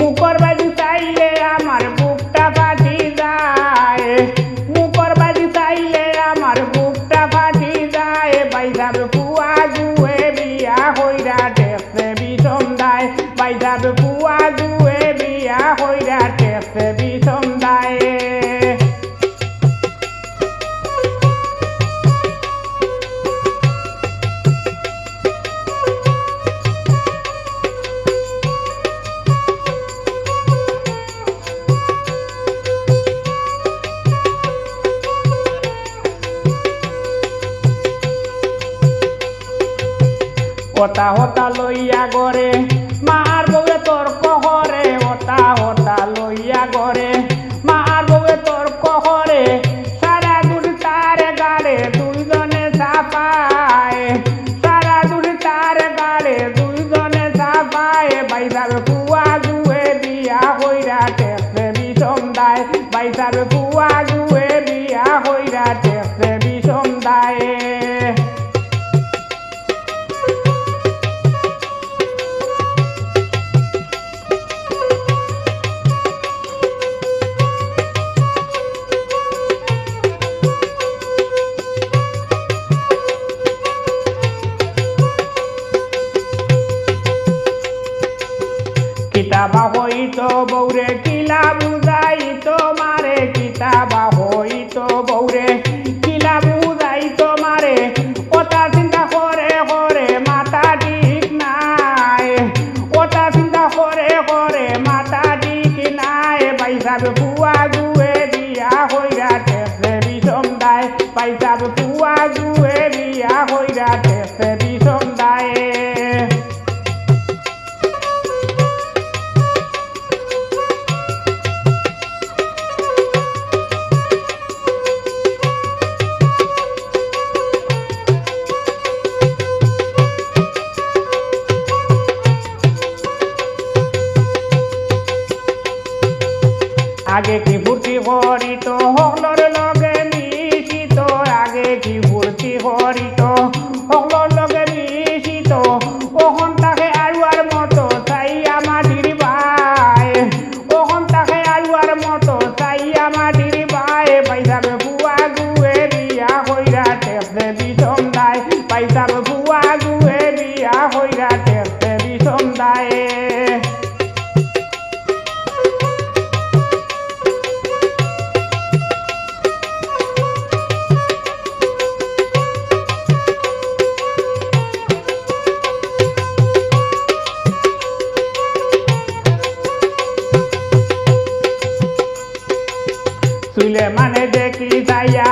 মুখর বাড়ি চাইলে আমার বুকটা ফাটি যায়, মুখর বাড়ি চাইলে আমার বুকটা ফাটি যায়। বাইজাব ফুয়া জুয়ে বিয়া হইরা টেকছে বিষম দায়, বাইজাব ফুয়া জুয়ে বিয়া হইরা টেকছে বিষম দায়। ওটা হতা লইয়া গরে মার বউয়ে তর্ক করে, ওটা হতা লইয়া গরে মার বউয়ে তর্ক করে। সারা দুটি তার গাড়ে দুইজনে চাপায়, সারা দুটি তার গাড়ে দুইজনে চাপায়। বাইজাব ফুয়া জুয়ে বিয়া হইরা টেকছে বিষম দায়, বাইজাব ফুয়া জুয়ে বিয়া হইরা টেকছে বিষম দায়। কিতাবা হইতো বৌরে কিলা বুঝাইতো মারে, কিতাবা হইতো বৌরে কিলা বুঝাইতো মারে। ওটা চিন্তা করে করে মাথা ঠিক নাই, ওটা চিন্তা করে করে মাথা ঠিক নাই। বাইজাব ফুয়া জুয়ে বিয়া হইরা টেকছে বিষম দায়, বাইজাব ফুয়া জুয়ে বিয়া হইরা টেকছে বিষম দায়। আগে কি ফুর্তি করিত হলর লগে মিশিত, আগে কি ফুর্তি করিত হলর লগে মিশিত। ওখন তাকে আলুয়ার মতো চাইয়া মাটির বাই, ওখন তাকে আলুয়ার মতো চাইয়া মাটির বাই। বাইজাব ফুয়া জুয়ে বিয়া হইরা টেকছে বিষম দায়, বাইজাব ফুয়া জুয়ে বিয়া হইরা টেকছে বিষম দায়। সুলেমানে দেখি যাইয়া